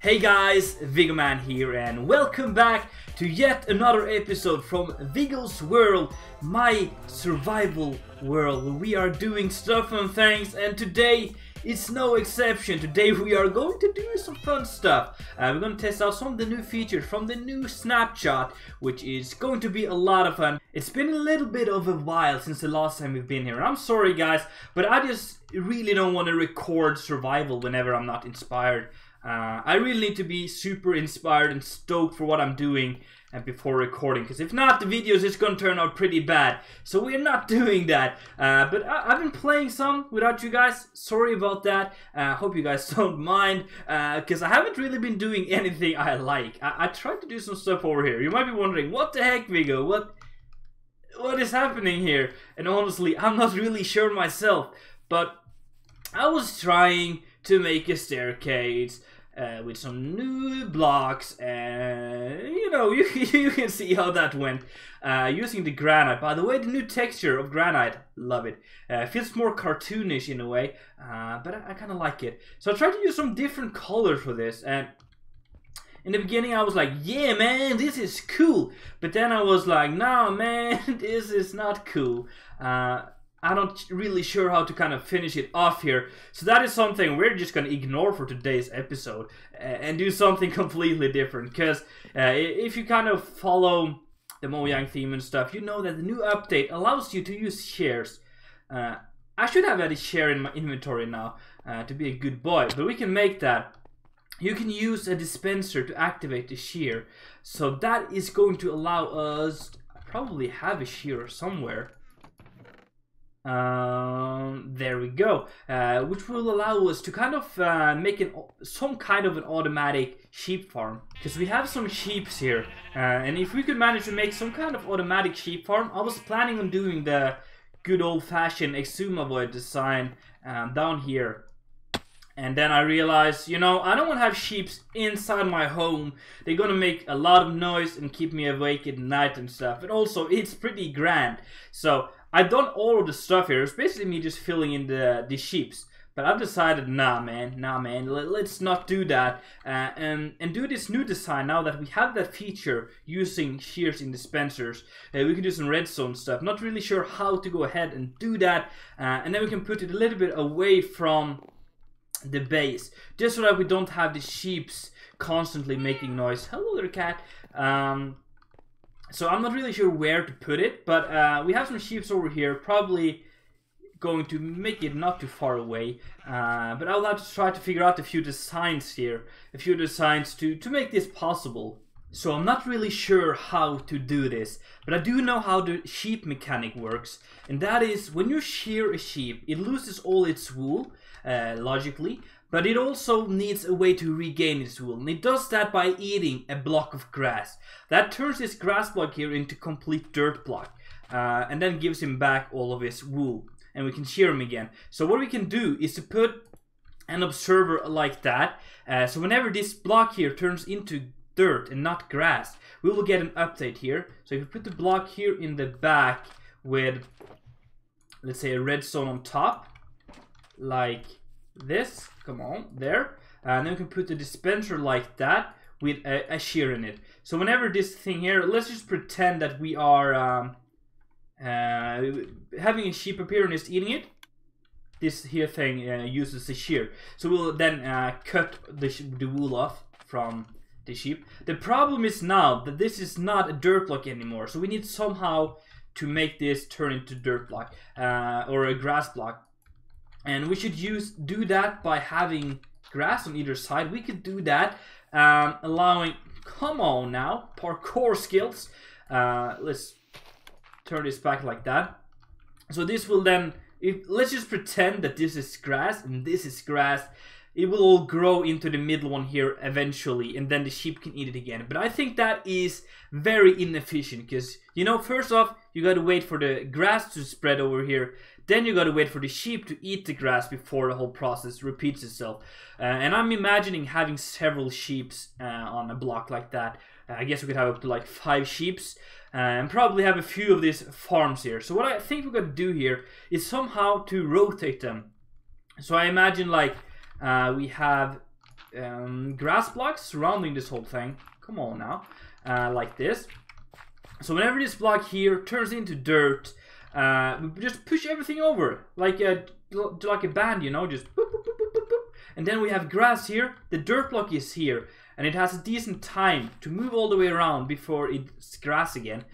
Hey guys, Viggoman here and welcome back to yet another episode from Viggo's world, my survival world. We are doing stuff and things and today it's no exception. Today we are going to do some fun stuff. We're going to test out some of the new features from the new snapshot, which is going to be a lot of fun. It's been a little bit of a while since the last time we've been here. I'm sorry guys, but I just really don't want to record survival whenever I'm not inspired. I really need to be super inspired and stoked for what I'm doing before recording, because if not, the videos is going to turn out pretty bad. So we're not doing that. But I've been playing some without you guys. Sorry about that. Hope you guys don't mind, because I haven't really been doing anything I like. I tried to do some stuff over here. You might be wondering, what the heck, Viggo? What is happening here? And honestly, I'm not really sure myself. But I was trying to make a staircase with some new blocks, and you know, you can see how that went using the granite. By the way, the new texture of granite, love it. Feels more cartoonish in a way, but I kind of like it. So I tried to use some different colors for this, and in the beginning I was like, yeah man, this is cool, but then I was like, nah man, this is not cool. I'm not really sure how to kind of finish it off here. So that is something we're just going to ignore for today's episode and do something completely different. Because if you kind of follow the Mojang theme and stuff, you know that the new update allows you to use shares. I should have had a share in my inventory now to be a good boy, but we can make that. You can use a dispenser to activate the shear. So that is going to allow us, I probably have a shear somewhere. There we go, which will allow us to kind of make some kind of an automatic sheep farm, because we have some sheeps here, and if we could manage to make some kind of automatic sheep farm, I was planning on doing the good old-fashioned Exumavoid design down here. And then I realized, you know, I don't want to have sheep inside my home. They're gonna make a lot of noise and keep me awake at night and stuff. And also, it's pretty grand. So I've done all of the stuff here. It's basically me just filling in the sheeps. But I've decided, nah man, let's not do that. And do this new design now that we have that feature using shears in dispensers. We can do some redstone stuff. Not really sure how to go ahead and do that. And then we can put it a little bit away from the base, just so that we don't have the sheeps constantly making noise. Hello little cat. So I'm not really sure where to put it, but we have some sheeps over here, probably going to make it not too far away, but I'll have to try to figure out a few designs here, to make this possible. So I'm not really sure how to do this, but I do know how the sheep mechanic works, and that is when you shear a sheep, it loses all its wool, logically, but it also needs a way to regain its wool, and it does that by eating a block of grass. That turns this grass block here into complete dirt block, and then gives him back all of his wool, and we can shear him again. So what we can do is to put an observer like that, so whenever this block here turns into dirt and not grass, we will get an update here. So if we put the block here in the back with, let's say, a redstone on top, like this, come on, there, and then we can put the dispenser like that with a shear in it. So whenever this thing here, let's just pretend that we are having a sheep appear and is eating it. This here thing uses a shear, so we'll then cut the wool off from the sheep. The problem is now that this is not a dirt block anymore, so we need somehow to make this turn into dirt block or a grass block. And we should do that by having grass on either side. We could do that, allowing, come on now, parkour skills. Let's turn this back like that. So this will then, let's just pretend that this is grass and this is grass. It will all grow into the middle one here eventually, and then the sheep can eat it again. But I think that is very inefficient, because, you know, first off, you gotta wait for the grass to spread over here. Then you gotta wait for the sheep to eat the grass before the whole process repeats itself. And I'm imagining having several sheeps on a block like that. I guess we could have up to like 5 sheeps. And probably have a few of these farms here. So what I think we're gonna do here is somehow to rotate them. So I imagine like we have grass blocks surrounding this whole thing. Come on now. Like this. So whenever this block here turns into dirt, we just push everything over. Like a band, you know, just boop, boop, boop, boop, boop, boop. And then we have grass here. The dirt block is here. And it has a decent time to move all the way around before it's grass again.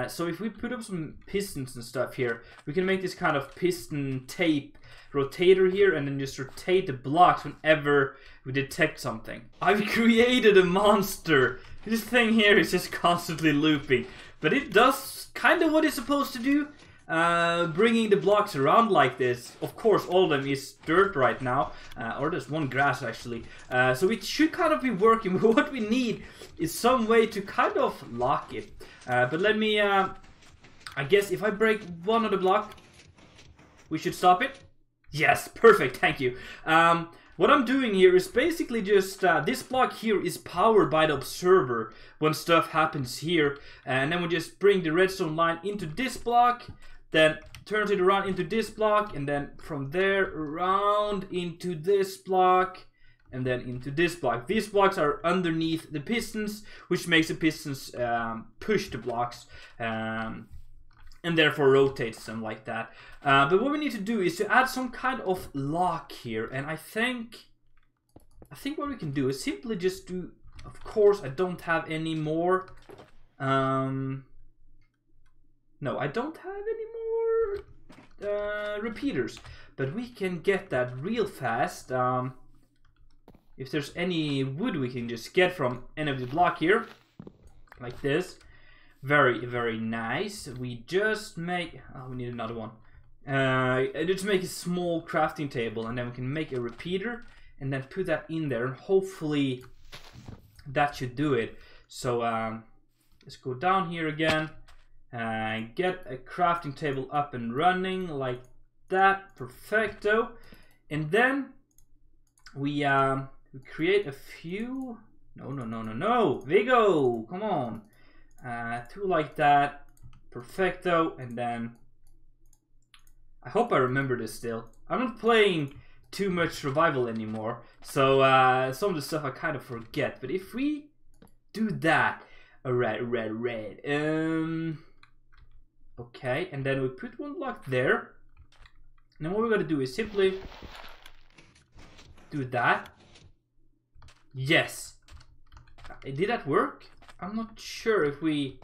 So if we put up some pistons and stuff here, we can make this kind of piston tape rotator here and then just rotate the blocks whenever we detect something. I've created a monster. This thing here is just constantly looping, but it does kind of what it's supposed to do. Bringing the blocks around like this. Of course, all of them is dirt right now, or there's one grass actually. So it should kind of be working. But what we need is some way to kind of lock it. But let me, I guess if I break one of the block, we should stop it. Yes, perfect, thank you. What I'm doing here is basically just, this block here is powered by the observer when stuff happens here. And then we just bring the redstone line into this block, then turns it around into this block, and then from there around into this block, and then into this block. These blocks are underneath the pistons, which makes the pistons push the blocks. And therefore rotates them like that. But what we need to do is to add some kind of lock here, and I think what we can do is simply just do. Of course, I don't have any more. No, I don't have any more repeaters, but we can get that real fast. If there's any wood we can just get from any of the block here, like this. Very, very nice. We just make... Oh, we need another one. Just make a small crafting table, and then we can make a repeater, and then put that in there, and hopefully that should do it. So let's go down here again, and get a crafting table up and running like that. Perfecto. And then we create a few... No. Viggo, come on. Two like that. Perfecto. And then I hope I remember this still. I'm not playing too much survival anymore, so some of the stuff I kind of forget. But if we do that, red. Okay, and then we put one block there. And then what we're gonna do is simply do that. Yes. Did that work? I'm not sure if we...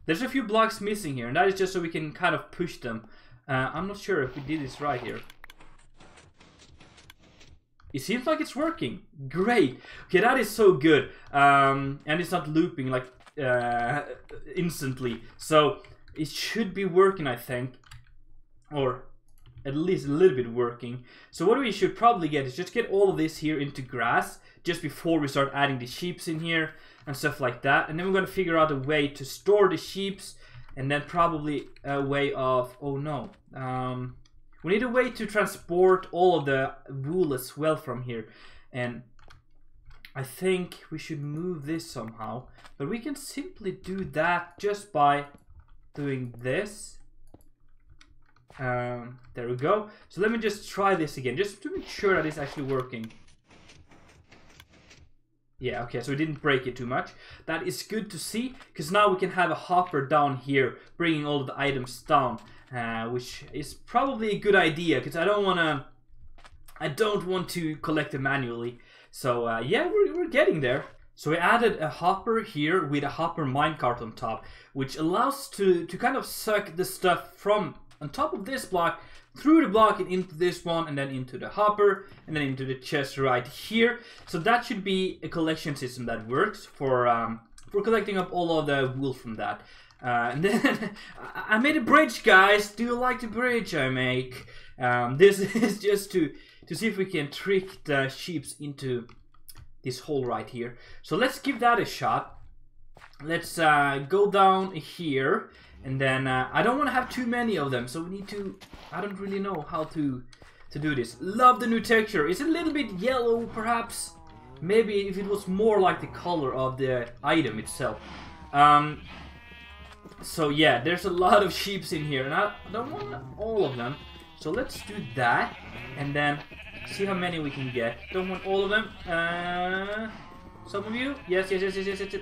There's a few blocks missing here, and that is just so we can kind of push them. I'm not sure if we did this right here. It seems like it's working. Great. Okay, that is so good. And it's not looping like instantly. So it should be working, I think. Or at least a little bit working. So what we should probably get is just get all of this here into grass just before we start adding the sheeps in here and stuff like that. And then we're going to figure out a way to store the sheeps, and then probably a way of... Oh no. We need a way to transport all of the wool as well from here. And I think we should move this somehow. But we can simply do that just by doing this. There we go. So let me just try this again, just to make sure that it's actually working. Yeah, okay, so we didn't break it too much. That is good to see, because now we can have a hopper down here, bringing all of the items down, which is probably a good idea, because I don't want to collect them manually. So yeah, we're getting there. So we added a hopper here with a hopper minecart on top, which allows to kind of suck the stuff from on top of this block, through the block and into this one, and then into the hopper, and then into the chest right here. So that should be a collection system that works for collecting up all of the wool from that. And then I made a bridge, guys. Do you like the bridge I make? This is just to see if we can trick the sheeps into this hole right here. So let's give that a shot. Let's go down here. And then I don't want to have too many of them, so we need to... I don't really know how to do this. Love the new texture. It's a little bit yellow, perhaps. Maybe if it was more like the color of the item itself. So yeah, there's a lot of sheeps in here, and I don't want all of them. So let's do that, and then See how many we can get. Don't want all of them. Some of you? Yes.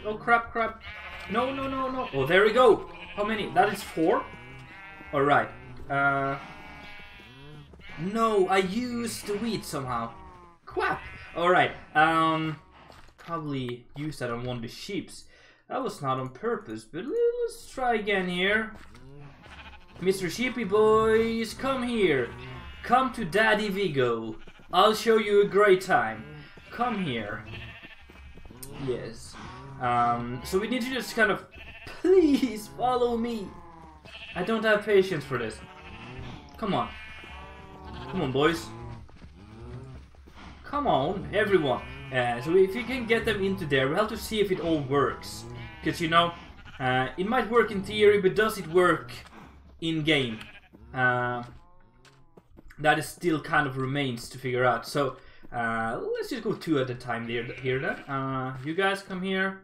Oh, crap. No. Oh, there we go. How many? That is 4. Alright. No, I used the wheat somehow. Crap. Alright. Probably used that on one of the sheeps. That was not on purpose, but let's try again here. Mr. Sheepy boys, come here. Come to Daddy Viggo. I'll show you a great time. Come here. Yes. So we need to just kind of... Please follow me. I don't have patience for this. Come on. Come on, boys. Come on, everyone. So if you can get them into there, we have to see if it all works. Because, you know, it might work in theory, but does it work in-game? That is still kind of remains to figure out. So, let's just go 2 at a time here then. You guys come here.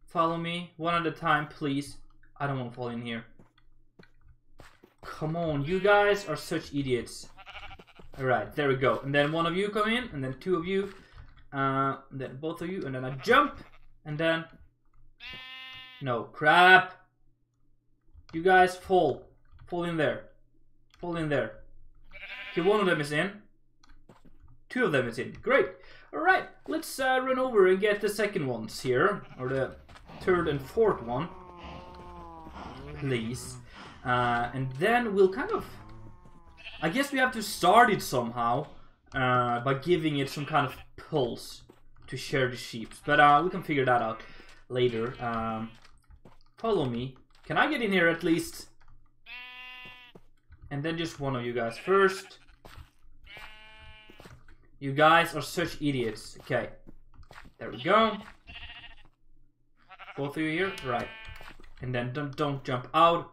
Follow me. 1 at a time, please. I don't want to fall in here. Come on, you guys are such idiots. Alright, there we go. And then 1 of you come in, and then 2 of you. Then both of you, and then I jump. And then... No, crap. You guys fall. Fall in there. Fall in there. Okay, 1 of them is in. 2 of them is in. Great. Alright, let's run over and get the second ones here. Or the 3rd and 4th one. Please. And then we'll kind of... I guess we have to start it somehow. By giving it some kind of pulse to share the sheep. But we can figure that out later. Follow me. Can I get in here at least? And then just 1 of you guys first. You guys are such idiots. Okay. There we go. Both of you here? Right. And then don't jump out.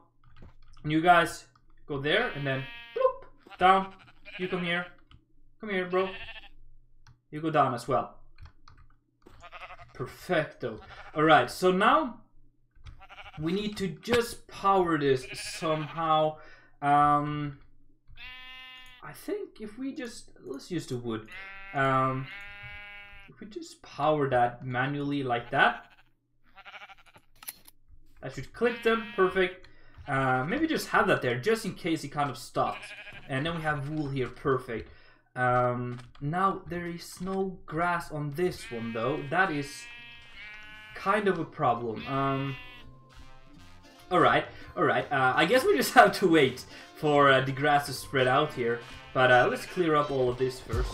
And you guys go there and then bloop, down. You come here. Come here, bro. You go down as well. Perfecto. Alright, so now we need to just power this somehow. I think if we just... Let's use the wood. If we just power that manually like that. I should click them. Perfect. Maybe just have that there just in case it kind of stops. And then we have wool here. Perfect. Now there is no grass on this one though. That is kind of a problem. Alright. I guess we just have to wait for the grass to spread out here. But let's clear up all of this first.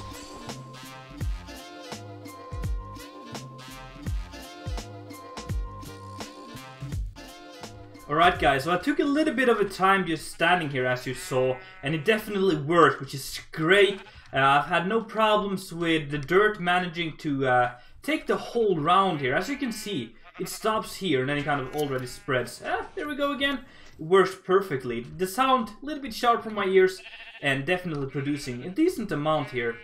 Alright guys, so I took a little bit of a time just standing here as you saw, and it definitely worked, which is great. I've had no problems with the dirt managing to take the whole round here. As you can see, it stops here and then it kind of already spreads. There we go again. It works perfectly. The sound, a little bit sharp from my ears, and definitely producing a decent amount here.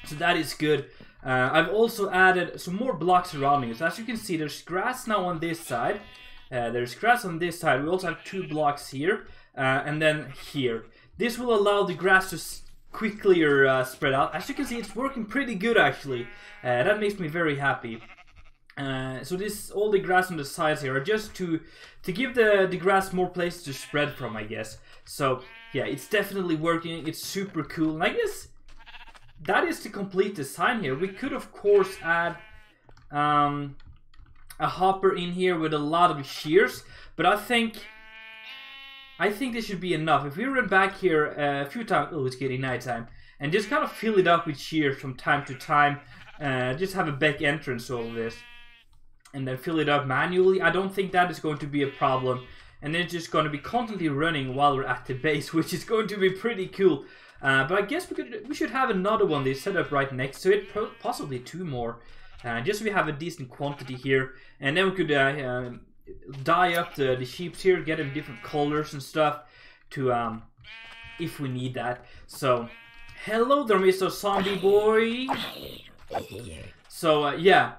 So that is good. I've also added some more blocks surrounding it. So as you can see, there's grass now on this side. There's grass on this side. We also have 2 blocks here, and then here. This will allow the grass to quickly spread out. As you can see, it's working pretty good actually. That makes me very happy. So this, all the grass on the sides here are just to give the grass more places to spread from, I guess. So yeah, it's definitely working. It's super cool. And I guess that is the complete design here. We could of course add a hopper in here with a lot of shears, but I think this should be enough. If we run back here a few times, oh, it's getting nighttime, and just kind of fill it up with shears from time to time, just have a back entrance to all of this, and then fill it up manually. I don't think that is going to be a problem, and then it's just going to be constantly running while we're at the base, which is going to be pretty cool. But I guess we should have another one that's set up right next to it, possibly 2 more. Just so we have a decent quantity here, and then we could dye up the sheeps here, get them different colors and stuff to if we need that. So hello there, Mr. Zombie Boy. So yeah,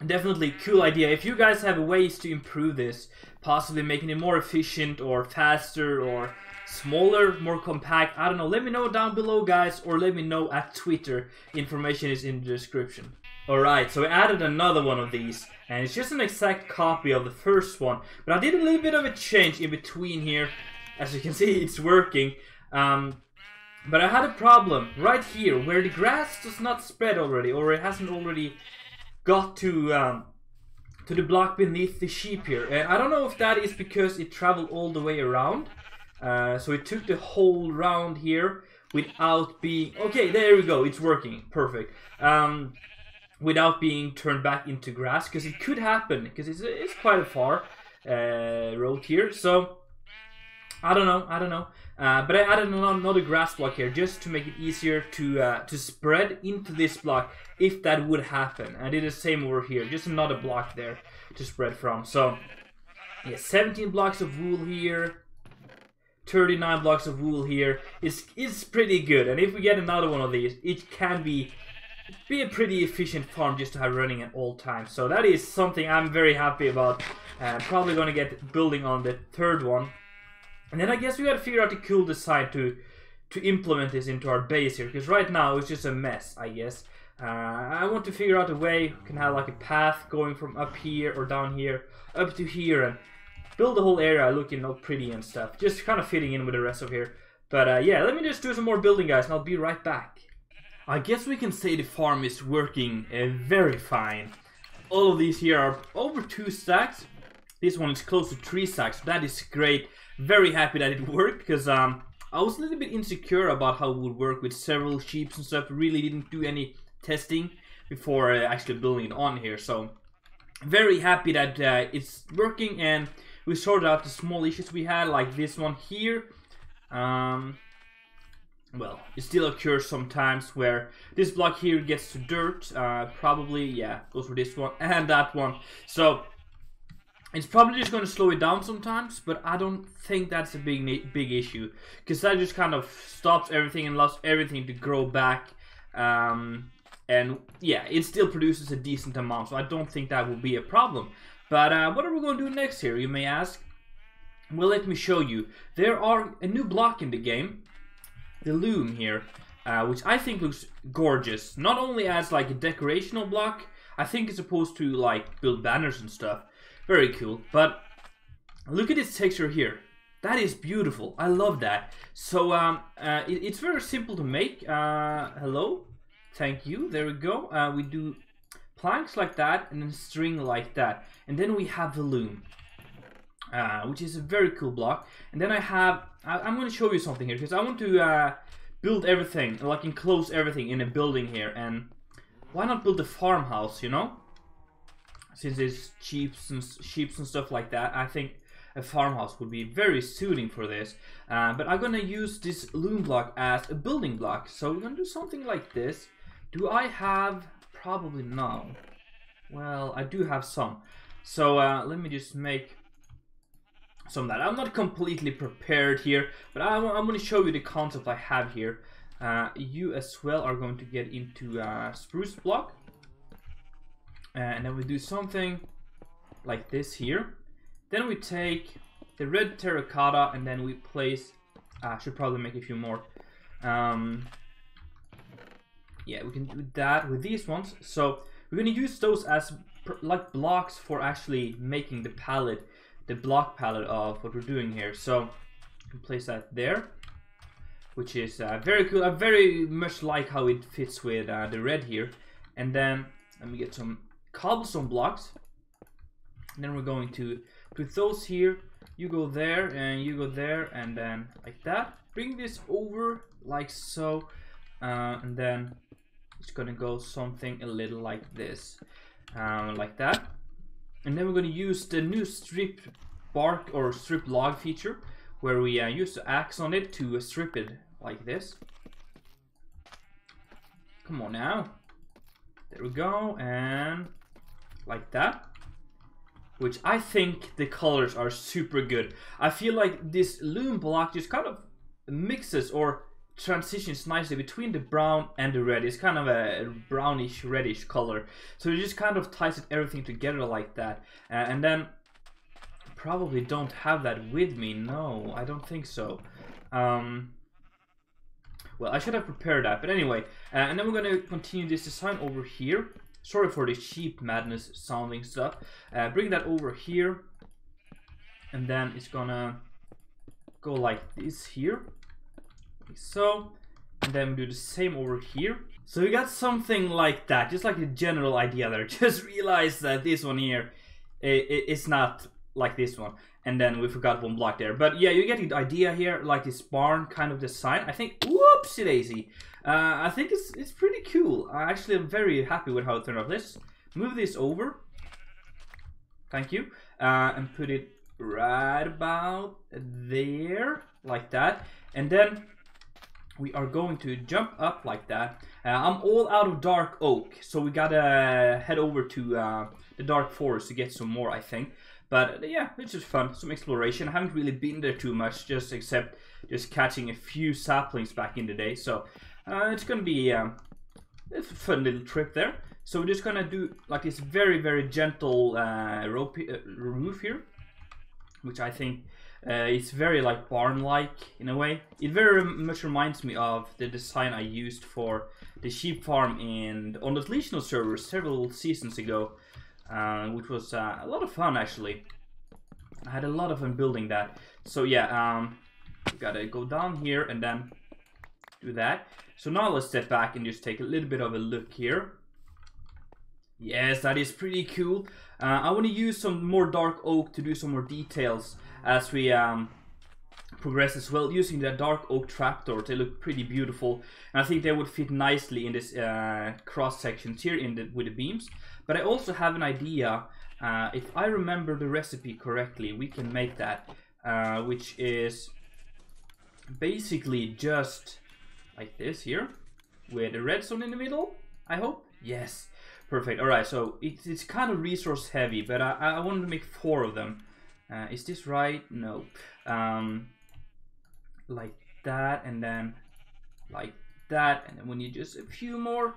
definitely cool idea. If you guys have ways to improve this, possibly making it more efficient or faster or smaller, more compact. I don't know. Let me know down below, guys, or let me know at Twitter. Information is in the description. Alright, so I added another one of these, and it's just an exact copy of the first one, but I did a little bit of a change in between here. As you can see, it's working, but I had a problem right here where the grass does not spread already, or it hasn't already got to the block beneath the sheep here. And I don't know if that is because it traveled all the way around, so it took the whole round here without being... Okay, there we go, it's working, perfect. Without being turned back into grass, because it could happen, because it's quite a far road here. So I don't know, but I added another grass block here just to make it easier to spread into this block if that would happen. I did the same over here, just another block there to spread from. So yeah, 17 blocks of wool here, 39 blocks of wool here. It's pretty good, and if we get another one of these, it can be a pretty efficient farm just to have running at all times. So that is something I'm very happy about. Probably gonna get building on the third one, and then I guess we gotta figure out a cool design to implement this into our base here, because right now it's just a mess, I guess. I want to figure out a way we can have like a path going from up here or down here up to here, and build the whole area looking all pretty and stuff, just kind of fitting in with the rest of here. But yeah, let me just do some more building, guys, and I'll be right back. I guess we can say the farm is working very fine. All of these here are over 2 stacks. This one is close to 3 stacks. That is great. Very happy that it worked, because I was a little bit insecure about how it would work with several sheep and stuff. Really didn't do any testing before actually building it on here. So very happy that it's working, and we sorted out the small issues we had, like this one here. Well, it still occurs sometimes where this block here gets to dirt. Probably, yeah, goes for this one and that one. So it's probably just going to slow it down sometimes, but I don't think that's a big issue, because that just kind of stops everything and allows everything to grow back. And yeah, it still produces a decent amount, so I don't think that will be a problem. But what are we going to do next here, you may ask? Well, let me show you. There are a new block in the game, the loom here, which I think looks gorgeous. Not only as like a decorational block, I think it's supposed to like build banners and stuff. Very cool. But look at this texture here. That is beautiful. I love that. So it's very simple to make. Hello, thank you. There we go. We do planks like that, and then string like that, and then we have the loom, which is a very cool block. And then I'm going to show you something here, because I want to build everything, like enclose everything in a building here. And why not build a farmhouse, you know? Since there's sheep and stuff like that, I think a farmhouse would be very suiting for this. But I'm going to use this loom block as a building block. So we're going to do something like this. Do I have... Probably no. Well, I do have some. So let me just make some of that. I'm not completely prepared here, but I'm going to show you the concept I have here. You as well are going to get into spruce block, and then we do something like this here. Then we take the red terracotta, and then we place... I should probably make a few more. Yeah, we can do that with these ones. So we're going to use those as like blocks for actually making the palette, the block palette of what we're doing here. So you can place that there, which is very cool. I very much like how it fits with the red here. And then let me get some cobblestone blocks. And then we're going to put those here. You go there and you go there, and then like that. Bring this over like so, and then it's gonna go something a little like this, like that. And then we're gonna use the new strip bark or strip log feature, where we use the axe on it to strip it like this. Come on now. There we go, and like that. Which I think the colors are super good. I feel like this loom block just kind of mixes or transitions nicely between the brown and the red. It's kind of a brownish reddish color, so it just kind of ties everything together like that. And then probably don't have that with me. No, I don't think so. Well, I should have prepared that, but anyway. And then we're gonna continue this design over here. Sorry for the sheep madness sounding stuff. Bring that over here. And then it's gonna go like this here. Like so. And then we do the same over here. So we got something like that, just like a general idea there. Just realized that this one here it's not like this one. And then we forgot one block there. But yeah, you get the idea here, like this barn kind of design. I think, whoopsie daisy. I think it's pretty cool. I actually am very happy with how it turned out. Let's move this over. Thank you. And put it right about there, like that. And then we are going to jump up like that. I'm all out of dark oak, so we gotta head over to the dark forest to get some more, I think. But yeah, it's just fun, some exploration. I haven't really been there too much, except catching a few saplings back in the day. So it's gonna be a fun little trip there. So we're just gonna do like this very, very gentle roof here, which I think it's very like barn-like in a way. It very much reminds me of the design I used for the sheep farm on the Legion server several seasons ago, which was a lot of fun actually. I had a lot of fun building that. So yeah, we gotta go down here and then do that. So now let's step back and just take a little bit of a look here. Yes, that is pretty cool. I want to use some more dark oak to do some more details as we progress as well, using the dark oak trapdoors. They look pretty beautiful, and I think they would fit nicely in this cross sections here with the beams. But I also have an idea. If I remember the recipe correctly, we can make that, which is basically just like this here, with a redstone in the middle, I hope. Yes. Perfect. Alright, so it's kind of resource heavy, but I wanted to make 4 of them. Is this right? No. Like that, and then like that, and then we need just a few more.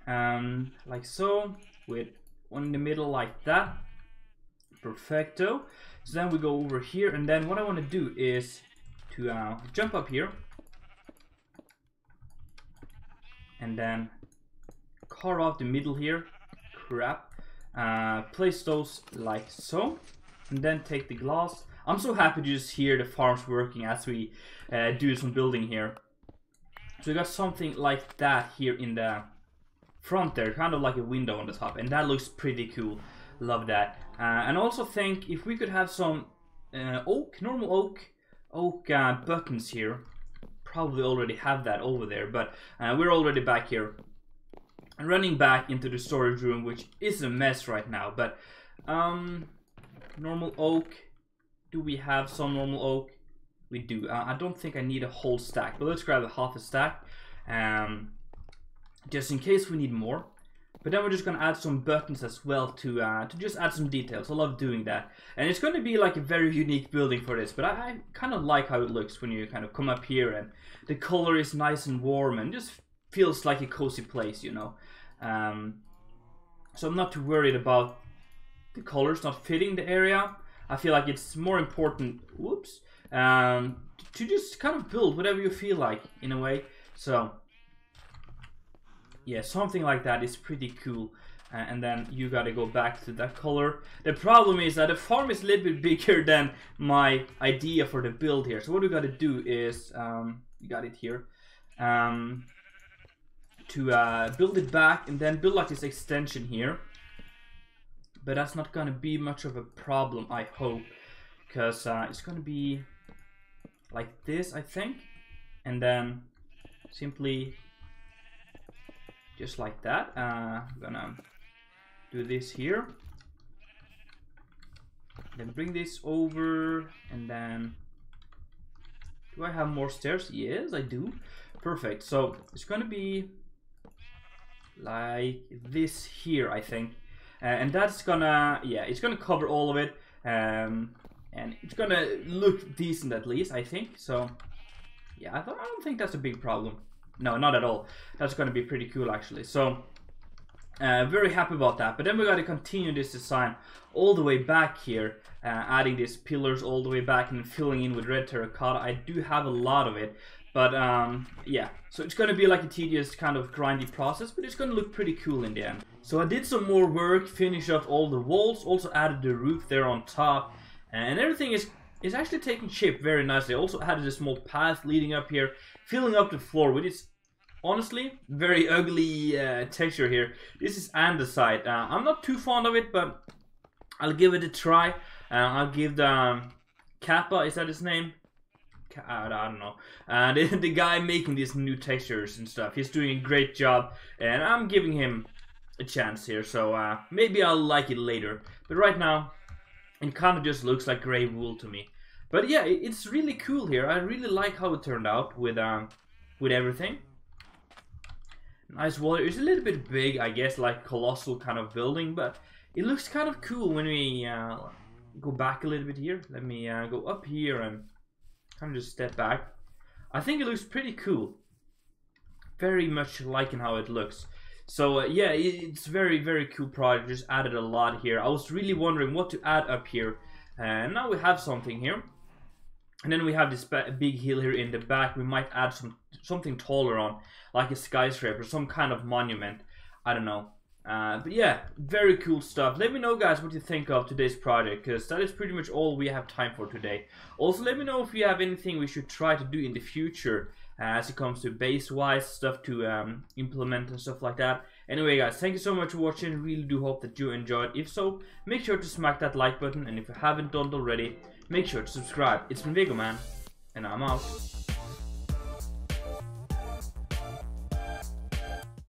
Like so, with one in the middle like that. Perfecto. So then we go over here, and then what I want to do is to jump up here. And then carve off the middle here. Crap. Place those like so, and then take the glass. I'm so happy to just hear the farms working as we do some building here. So we got something like that here in the front there, kind of like a window on the top, and that looks pretty cool. Love that. And also think if we could have some normal oak buttons here. Probably already have that over there, but we're already back here. Running back into the storage room, which is a mess right now, but normal oak. Do we have some normal oak? We do. I don't think I need a whole stack, but let's grab a half a stack, just in case we need more. But then we're just gonna add some buttons as well to just add some details. I love doing that, and it's going to be like a very unique building for this. But I kind of like how it looks when you kind of come up here, and the color is nice and warm, and just feels like a cozy place, you know. So I'm not too worried about the colors not fitting the area. I feel like it's more important, whoops, to just kind of build whatever you feel like in a way. So yeah, something like that is pretty cool. And then you gotta go back to that color. The problem is that the farm is a little bit bigger than my idea for the build here. So what we gotta do is, you got it here, to build it back and then build like this extension here. But that's not gonna be much of a problem, I hope, because it's gonna be like this, I think, and then simply just like that. I'm gonna do this here, then bring this over, and then do I have more stairs? Yes, I do. Perfect. So it's gonna be like this here, I think. And that's gonna, yeah, it's gonna cover all of it, and it's gonna look decent at least, I think. So yeah, I don't think that's a big problem. No, not at all. That's gonna be pretty cool actually. So Very happy about that. But then we got to continue this design all the way back here, adding these pillars all the way back and filling in with red terracotta. I do have a lot of it, but yeah, so it's gonna be like a tedious kind of grindy process, but it's gonna look pretty cool in the end. So I did some more work, finished off all the walls, also added the roof there on top, and everything is actually taking shape very nicely. I also added a small path leading up here, filling up the floor with its honestly very ugly texture here. This is andesite. I'm not too fond of it, but I'll give it a try. I'll give the Kappa, is that his name? I don't know. The guy making these new textures and stuff, he's doing a great job, and I'm giving him a chance here. So maybe I'll like it later. But right now, it kind of just looks like gray wool to me. But yeah, it's really cool here. I really like how it turned out with everything. Nice wall. It's a little bit big, I guess, like colossal kind of building, but it looks kind of cool when we go back a little bit here. Let me go up here and kind of just step back. I think it looks pretty cool. Very much liking how it looks. So yeah, it's very cool project. Just added a lot here. I was really wondering what to add up here, and now we have something here. And then we have this big hill here in the back. We might add something taller on, like a skyscraper, some kind of monument. I don't know. But yeah, very cool stuff. Let me know, guys, what you think of today's project, because that is pretty much all we have time for today. Also, let me know if you have anything we should try to do in the future as it comes to base-wise stuff to implement and stuff like that. Anyway, guys, thank you so much for watching. Really do hope that you enjoyed. If so, make sure to smack that like button, and if you haven't done it already, make sure to subscribe. It's been Viggoman, and I'm out.